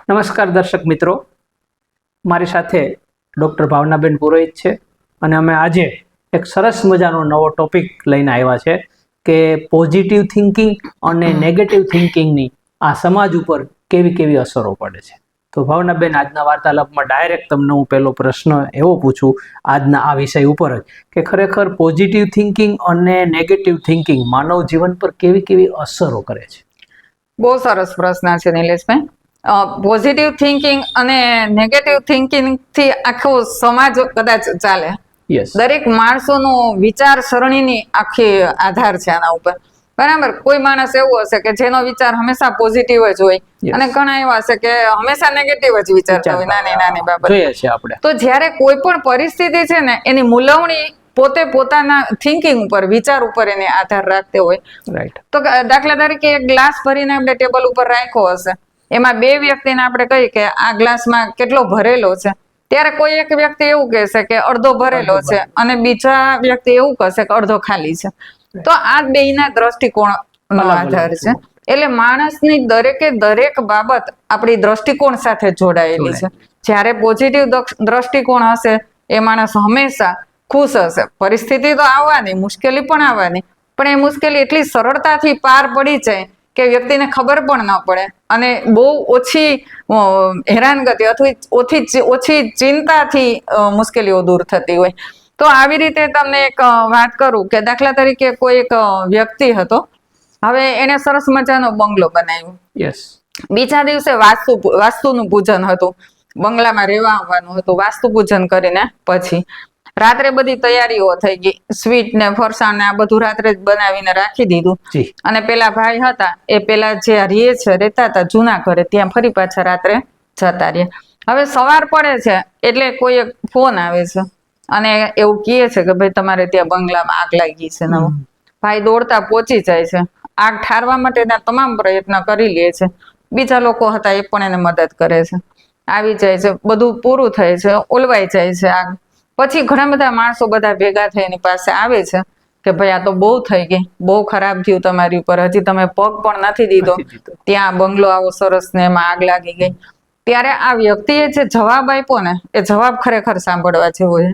નમસ્કાર દર્શક મિત્રો, મારી સાથે ડૉક્ટર ભાવનાબેન પુરોહિત છે અને અમે આજે એક સરસ મજાનો નવો ટોપિક લઈને આવ્યા છે કે પોઝિટિવ થિંકિંગ અને નેગેટિવ થિંકિંગની આ સમાજ ઉપર કેવી કેવી અસરો પડે છે. તો ભાવનાબેન, આજના વાર્તાલાપમાં ડાયરેક્ટ તમને હું પહેલો પ્રશ્ન એવો પૂછું આજના આ વિષય ઉપર જ કે ખરેખર પોઝિટિવ થિંકિંગ અને નેગેટિવ થિંકિંગ માનવ જીવન પર કેવી કેવી અસરો કરે છે? બહુ સરસ પ્રશ્ન છે નિલેશભાઈ. પોઝિટિવ થિંકિંગ અને નેગેટિવ થિંકિંગ થી આખો સમાજ કદાચ ચાલે. દરેક માણસોનો વિચાર સરણીની આખી આધાર છે આના ઉપર. બરાબર, કોઈ માણસ એવું હશે કે જેનો વિચાર હંમેશા પોઝિટિવ જ હોય અને ઘણા એવા હશે કે હંમેશા નેગેટિવ જ વિચારતા હોય નાની નાની બાબત. તો જ્યારે કોઈ પણ પરિસ્થિતિ છે ને એની મૂલવણી પોતે પોતાના થિંકિંગ ઉપર, વિચાર ઉપર એને આધાર રાખતે હોય. તો દાખલા તરીકે એક ગ્લાસ ભરીને આપણે ટેબલ ઉપર રાખ્યો હશે, એમાં બે વ્યક્તિને આપણે કહીએ કે આ ગ્લાસમાં કેટલો ભરેલો છે, ત્યારે કોઈ એક વ્યક્તિ એવું કહેશે કે અડધો ભરેલો છે અને બીજા વ્યક્તિ એવું કહેશે કે અડધો ખાલી છે. તો આ બેયના દ્રષ્ટિકોણનો આધાર છે. એટલે માણસની દરેકે દરેક બાબત આપણી દ્રષ્ટિકોણ સાથે જોડાયેલી છે. જ્યારે પોઝિટિવ દ્રષ્ટિકોણ હશે એ માણસ હંમેશા ખુશ હશે. પરિસ્થિતિ તો આવવાની, મુશ્કેલી પણ આવવાની, પણ એ મુશ્કેલી એટલી સરળતાથી પાર પડી જાય કે વ્યક્તિને ખબર પણ ન પડે અને બહુ ઓછી હેરાનગતિ અથવા ઓછી ચિંતાથી મુશ્કેલીઓ દૂર થતી હોય. તો આવી રીતે તમને એક વાત કરું કે દાખલા તરીકે કોઈ એક વ્યક્તિ હતો. હવે એને સરસ મજાનો બંગલો બનાવ્યો. બીજા દિવસે વાસ્તુનું પૂજન હતું, બંગલામાં રહેવા આવવાનું હતું. વાસ્તુ પૂજન કરીને પછી રાત્રે બધી તૈયારીઓ થઈ ગઈ, સ્વીટ ને ફરસાણ ને આ બધું રાત્રે જ બનાવીને રાખી દીધું. અને પેલા ભાઈ હતા એ પેલા જે રહેતા હતા જૂના ઘરે, ત્યાં ફરી પાછા રાત્રે જતા રહ્યા. હવે સવાર પડે છે એટલે કોઈ એક ફોન આવે છે અને એવું કહે છે કે ભાઈ તમારે ત્યાં બંગલામાં આગ લાગી છે. નવો ભાઈ દોડતા પહોંચી જાય છે, આગ ઠારવા માટેના તમામ પ્રયત્ન કરી લે છે. બીજા લોકો હતા એ પણ એને મદદ કરે છે, આવી જાય છે, બધું પૂરું થાય છે, ઓલવાઈ જાય છે આગ. પછી ઘણા બધા માણસો બધા ભેગા થઈ એની પાસે આવે છે કે ભાઈ આ તો બહુ થઈ ગઈ, બહુ ખરાબ થયું તમારી ઉપર, હજી તમે પગ પણ નથી દીધો, ત્યાં બંગલો આવો સરસ ને એમાં આગ લાગી ગઈ. ત્યારે આ વ્યક્તિએ જે જવાબ આપ્યો ને એ જવાબ ખરેખર સાંભળવા જેવો છે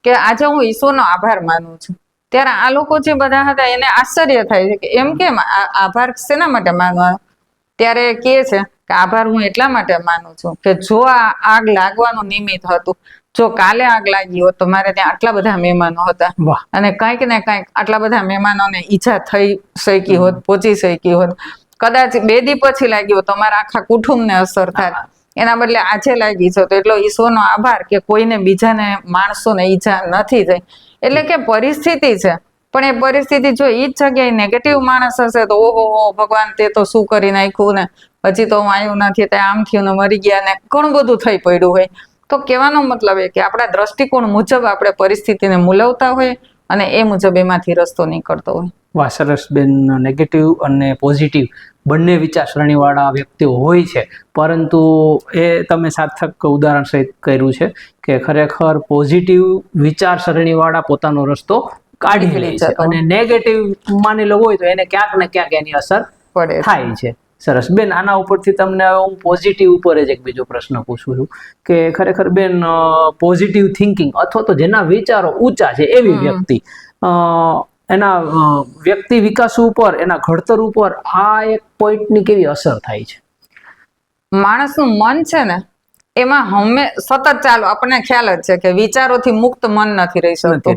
કે આજે હું ઈશ્વરનો આભાર માનું છું. ત્યારે આ લોકો જે બધા હતા એને આશ્ચર્ય થાય છે કે એમ કેમ, આભાર શેના માટે માનવાનો? ત્યારે કહે છે કે આભાર હું એટલા માટે માનું છું કે જો આ આગ લાગવાનું નિમિત્ત હતું, જો કાલે આગ લાગી હોત તો મારે ત્યાં આટલા બધા મહેમાનો હતા અને કંઈક ને કંઈક આટલા બધા મહેમાનોને ઈજા થઈ શકી હોત, પહોંચી શકી હોત. કદાચ 2 દી પછી લાગી હોત તો મારા આખા કુટુંબને અસર થાય. એના બદલે આજે લાગી છે તો એટલો ઈશ્વરનો આભાર કે કોઈને બીજાને માણસોને ઈજા નથી થઈ. એટલે કે પરિસ્થિતિ છે, પણ એ પરિસ્થિતિ જો એ જ જગ્યાએ નેગેટિવ માણસ હશે તો ઓહો ભગવાન તે તો શું કરી નાખ્યું ને, હજી તો હું આવ્યું નથી, તે આમ થયું ને મરી ગયા ને, ઘણું બધું થઈ પડ્યું હોય. તો કહેવાનો મતલબ એ કે આપણા દ્રષ્ટિકોણ મુજબ આપણે પરિસ્થિતિને મૂલવતા હોય અને એ મુજબ એમાંથી રસ્તો નીકળતો હોય. વાહ, સરસ બેન. નેગેટિવ અને પોઝિટિવ બંને વિચારસરણીવાળા વ્યક્તિઓ હોય છે, પરંતુ એ તમે સાર્થક ઉદાહરણ સહિત કર્યું છે કે ખરેખર પોઝિટિવ વિચારસરણીવાળા પોતાનો રસ્તો કાઢી લે છે અને નેગેટિવ માની લો હોય તો એને ક્યાંક ને ક્યાંક એની અસર થાય છે. સરસ બેન, આના ઉપરથી તમને હું પોઝિટિવ ઉપર જ એક બીજો પ્રશ્ન પૂછું છું કે ખરેખર બેન પોઝિટિવ થિંકિંગ અથવા તો જેના વિચારો ઊંચા છે એવી વ્યક્તિ, એના વ્યક્તિ વિકાસ ઉપર, એના ઘડતર ઉપર આ એક પોઈન્ટની કેવી અસર થાય છે? માણસનું મન છે ને એમાં સતત ચાલો આપણને ખ્યાલ જ છે કે વિચારોથી મુક્ત મન નથી રહી શકતું.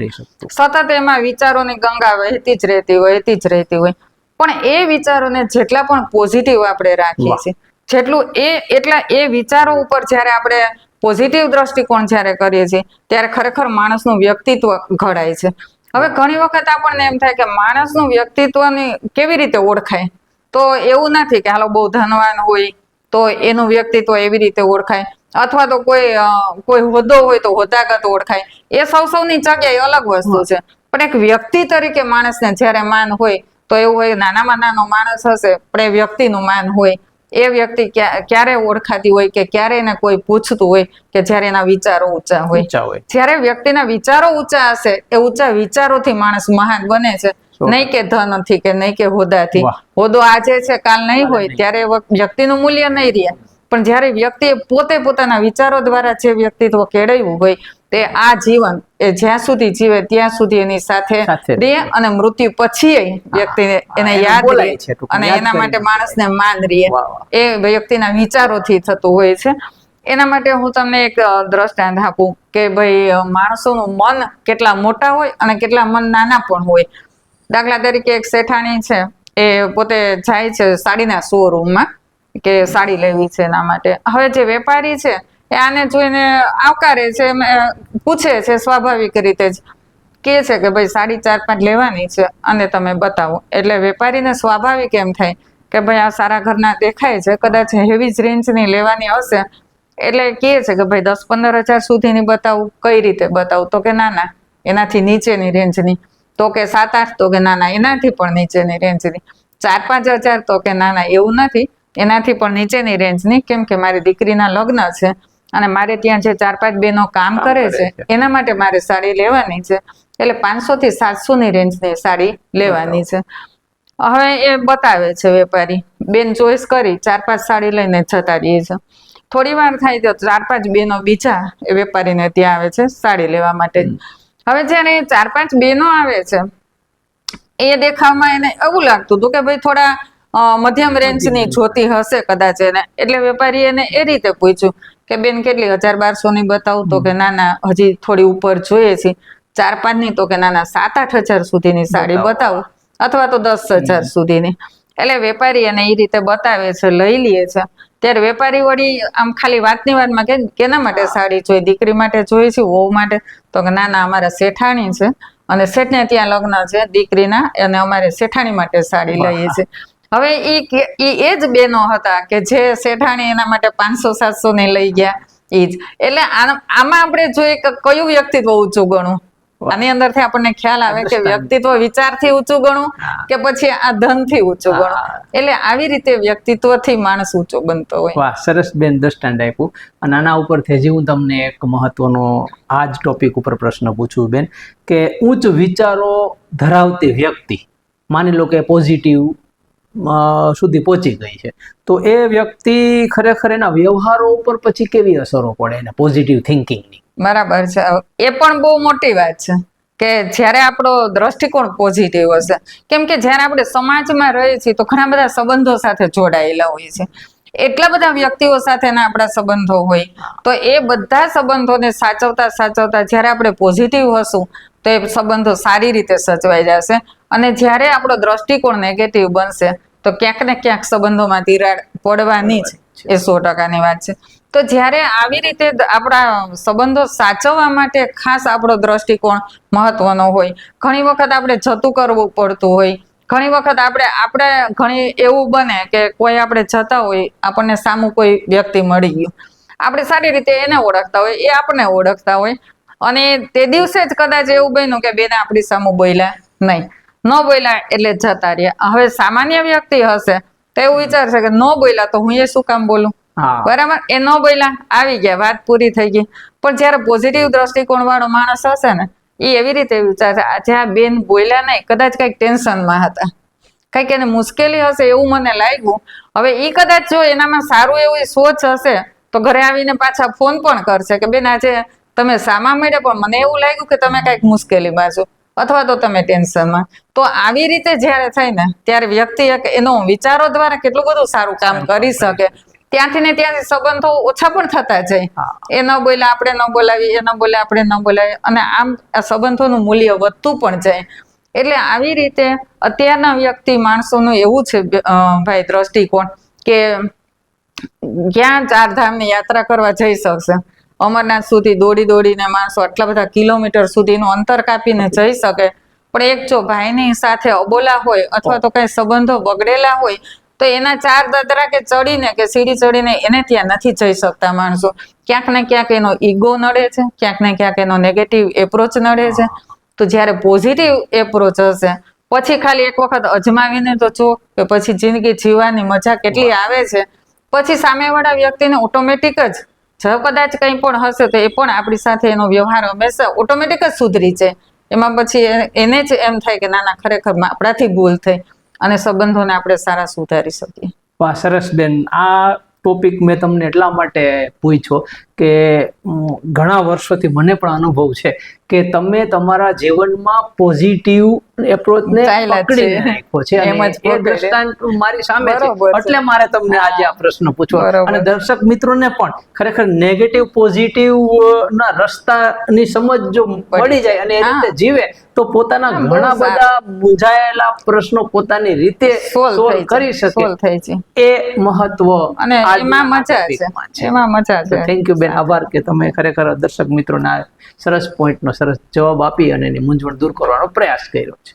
સતત એમાં વિચારોની ગંગા વહેતી જ રહેતી હોય. પણ એ વિચારોને જેટલા પણ પોઝિટિવ આપણે રાખીએ છીએ, એટલા એ વિચારો ઉપર જ્યારે આપણે પોઝિટિવ દ્રષ્ટિકોણ જ્યારે કરીએ છીએ ત્યારે ખરેખર માણસનું વ્યક્તિત્વ ઘડાય છે. હવે ઘણી વખત આપણને એમ થાય કે માણસનું વ્યક્તિત્વની કેવી રીતે ઓળખાય? તો એવું નથી કે હાલો બહુ ધનવાન હોય તો એનું વ્યક્તિત્વ એવી રીતે ઓળખાય, અથવા તો કોઈ હોદ્દો હોય તો હોદ્દાગત ઓળખાય. એ સૌની જગ્યાએ અલગ વસ્તુ છે. પણ એક વ્યક્તિ તરીકે માણસને જ્યારે માન હોય તો એવું હોય નાનામાં નાનો માણસ હશે પણ એ વ્યક્તિનું માન હોય. એ વ્યક્તિ ક્યારે ઓળખાતી હોય કે ક્યારે એને કોઈ પૂછતું હોય કે જ્યારે એના વિચારો ઊંચા હોય. જ્યારે વ્યક્તિના વિચારો ઊંચા હશે એ ઊંચા વિચારોથી માણસ મહાન બને છે, નહીં કે ધનથી કે નહીં કે હોદ્દાથી. હોદ્દો આજે છે કાલ નહીં હોય ત્યારે વ્યક્તિનું મૂલ્ય નહીં રહે, પણ જ્યારે વ્યક્તિએ પોતે પોતાના વિચારો દ્વારા જે વ્યક્તિત્વ કેળવ્યું હોય તે આ જીવન એ જ્યાં સુધી જીવે ત્યાં સુધી એની સાથે રહે અને મૃત્યુ પછી વ્યક્તિને એને યાદ રહે અને એના માટે માણસને માન રહે એ વ્યક્તિના વિચારોથી થતું હોય છે. એના માટે હું તમને એક દ્રષ્ટાંત આપું કે ભાઈ માણસોનું મન કેટલા મોટા હોય અને કેટલા મન નાના પણ હોય. દાખલા તરીકે એક શેઠાણી છે, એ પોતે જાય છે સાડીના શોરૂમમાં કે સાડી લેવી છે એના માટે. હવે જે વેપારી છે એ આને જોઈને આવકારે છે, પૂછે છે સ્વાભાવિક રીતે જ, કહે છે કે ભાઈ સાડી 4-5 લેવાની છે અને તમે બતાવો. એટલે વેપારીને સ્વાભાવિક એમ થાય કે ભાઈ આ સારા ઘરના દેખાય છે, કદાચ હેવી જ રેન્જની લેવાની હશે, એટલે કહે છે કે ભાઈ 10-15 હજાર સુધીની બતાવું. કઈ રીતે બતાવું? તો કે ના એનાથી નીચેની રેન્જની. તો કે 7-8? તો કે ના એનાથી પણ નીચેની રેન્જની. 4-5 હજાર? તો કે ના એવું નથી, એનાથી પણ નીચેની રેન્જની, કેમ કે મારી દીકરીના લગ્ન છે અને મારે ત્યાં જે 4-5 બહેનો કામ કરે છે એના માટે મારે સાડી લેવાની છે, એટલે 500 થી 700 ની રેન્જની સાડી લેવાની છે. હવે એ બતાવે છે વેપારી, બેન ચોઈસ કરી 4-5 સાડી લઈને જતા રહીએ છે. થોડી વાર થાય તો 4-5 બહેનો બીજા એ વેપારીને ત્યાં આવે છે સાડી લેવા માટે. હવે જયારે 4-5 બહેનો આવે છે એ દેખાવમાં એને એવું લાગતું હતું કે ભાઈ થોડા મધ્યમ રેન્જની જોતી હશે કદાચ એને, એટલે વેપારી એને એ રીતે પૂછ્યું કે બેન કેટલી 1000-1200 ની બતાવું? તો કે ના હજી થોડી ઉપર જોઈએ છે. 4-5 ની? તો કે ના 7-8 હજાર સુધીની સાડી બતાવું, અથવા તો 10 હજાર સુધીની. એટલે વેપારી એને એ રીતે બતાવે છે, લઈ લે છે. ત્યારે વેપારી વળી આમ ખાલી વાતની વાતમાં કે કેના માટે સાડી જોઈએ? દીકરી માટે જોઈએ છે, વહુ માટે? તો કે ના અમારા શેઠાણી છે અને શેઠને ત્યાં લગ્ન છે દીકરીના, અને અમારે શેઠાણી માટે સાડી લઈએ છે. હવે એ જ બેનો હતા કે જે શેઠાણી એના માટે 500-700 ને લઈ ગયા એ જ. એટલે આમાં આપણે જોઈએ કે કયું વ્યક્તિત્વ ઊંચું ગણું. આની અંદરથી આપણને ખ્યાલ આવે કે વ્યક્તિત્વ વિચારથી ઊંચું ગણું કે પછી આ ધનથી ઊંચું ગણું. એટલે આવી રીતે વ્યક્તિત્વથી માણસ ઊંચો બનતો હોય. વાહ, સરસ બેન દ્રષ્ટાંત આપ્યું. અને આના ઉપરથી હજી હું તમને એક મહત્વનો આ જ ટોપિક ઉપર પ્રશ્ન પૂછું બેન, કે ઉચ્ચ વિચારો ધરાવતી વ્યક્તિ, માની લો કે પોઝિટિવ સુધી પહોંચી ગઈ છે, તો એ વ્યક્તિ ખરેખર એના વ્યવહારો ઉપર પછી કેવી અસરો પડે એને પોઝિટિવ થિંકિંગની? બરાબર છે. એ પણ બહુ મોટી વાત છે કે જ્યારે આપણો દ્રષ્ટિકોણ પોઝિટિવ હશે, કેમ કે જ્યારે આપણે સમાજમાં રહીએ છીએ તો ઘણા બધા સંબંધો સાથે જોડાયેલા હોય છે, એટલા બધા વ્યક્તિઓ સાથેના આપણા સંબંધો હોય, તો એ બધા સંબંધોને સાચવતા જ્યારે આપણે પોઝિટિવ હશું તો એ સંબંધો સારી રીતે સચવાઈ જશે. અને જ્યારે આપણો દ્રષ્ટિકોણ નેગેટિવ બનશે તો ક્યાંક ને ક્યાંક સંબંધોમાં તિરાડ પડવાની જ, એ 100%ની વાત છે. તો જ્યારે આવી રીતે આપણા સંબંધો સાચવવા માટે ખાસ આપણો દ્રષ્ટિકોણ મહત્વનો હોય. ઘણી વખત આપણે જતું કરવું પડતું હોય, ઘણી વખત આપણે ઘણી એવું બને કે કોઈ આપણે જતા હોય, આપણને સામું કોઈ વ્યક્તિ મળી ગયું, આપણે સારી રીતે એને ઓળખતા હોય, એ આપણને ઓળખતા હોય, અને તે દિવસે જ કદાચ એવું બન્યું કે બેન આપણી સામું બોલ્યા નહીં, ન બોલ્યા એટલે જતા રહ્યા. હવે સામાન્ય વ્યક્તિ હશે તો એવું વિચારશે કે ન બોલ્યા તો હું એ શું કામ બોલું? બરાબર, એ ન બોલ્યા, આવી ગયા, વાત પૂરી થઈ ગઈ. પણ જયારે પોઝિટિવ દ્રષ્ટિકોણ વાળો માણસ હશે ને, એ એવી રીતે વિચારશે આજે આ બેન બોલ્યા નહીં, કદાચ કઈક ટેન્શનમાં હતા, કઈક એને મુશ્કેલી હશે એવું મને લાગ્યું. હવે એ કદાચ જો એનામાં સારું એવું સોચ હશે તો ઘરે આવીને પાછા ફોન પણ કરશે કે બેન આજે તમે સામા મળ્યા પણ મને એવું લાગ્યું કે તમે કઈક મુશ્કેલીમાં છો, અથવા તો તમે ટેન્શનમાં. તો આવી રીતે જ્યારે થાય ને ત્યારે વ્યક્તિ એનો વિચારો દ્વારા કેટલું બધું સારું કામ કરી શકે. ત્યાંથી ને ત્યાંથી સંબંધો ઓછા પણ થતા જાય. એ ન બોલ્યા આપણે ન બોલાવી, એ ન બોલ્યા આપણે ન બોલાવી, અને આમ આ સંબંધોનું મૂલ્ય વધતું પણ જાય. એટલે આવી રીતે અત્યારના વ્યક્તિ માણસોનું એવું છે ભાઈ દ્રષ્ટિકોણ કે ક્યાં 4 ધામની યાત્રા કરવા જઈ શકશે, અમરનાથ સુધી દોડીને માણસો આટલા બધા કિલોમીટર સુધીનું અંતર કાપીને જઈ શકે, પણ એક જો ભાઈની સાથે અબોલા હોય અથવા તો કઈ સંબંધો બગડેલા હોય તો એના 4 દાદરા કે ચડીને કે સીડી ચડીને એને ત્યાં નથી જઈ શકતા માણસો. ક્યાંક ને ક્યાંક એનો ઈગો નડે છે, ક્યાંક ને ક્યાંક એનો નેગેટિવ એપ્રોચ નડે છે. તો જ્યારે પોઝિટિવ એપ્રોચ હશે પછી ખાલી એક વખત અજમાવીને તો જો કે પછી જિંદગી જીવવાની મજા કેટલી આવે છે. પછી સામેવાળા વ્યક્તિને ઓટોમેટિક જ કદાચ કંઈ પણ હશે તો એ પણ આપણી સાથે એનો વ્યવહાર હંમેશા ઓટોમેટિક જ સુધરી જાય. એમાં પછી એને જ એમ થાય કે ના ખરેખર આપણાથી ભૂલ થઈ, અને સંબંધોને આપણે સારા સુધારી શકીએ. વાહ, સરસ બેન. આ ટોપિક મેં તમને એટલા માટે પૂછ્યો કે ઘણા વર્ષોથી મને પણ અનુભવ છે કે તમે તમારા જીવનમાં પોઝિટિવ એપ્રોચને ચાલ્યા જ પકડીને છે. રાખ્યો છે એમ અને જ એ પકડે. દ્રષ્ટાંત મારી સામે છે બરોબર છે. એટલે મારે તમને આજે આ પ્રશ્ન પૂછવો બરોબર. અને દર્શક મિત્રોને પણ ખરેખર નેગેટિવ પોઝિટિવ ના રસ્તાની સમજ જો મળી જાય અને એ રીતે જીવે તો પોતાના હા, બહુ ઘણા સારું. બધા મૂંઝાયેલા પ્રશ્નો પોતાની રીતે સોલ્વ સોલ્વ કરી શકે સોલ્વ થઈ છે એ મહત્વ અને એમાં મજા છે એમાં મજા છે. થેન્ક યુ બેન, આભાર કે તમે ખરેખર દર્શક મિત્રોને આ સરસ પોઈન્ટનો સરસ જવાબ આપી અને એની મૂંઝવણ દૂર કરવાનો પ્રયાસ કર્યો છે.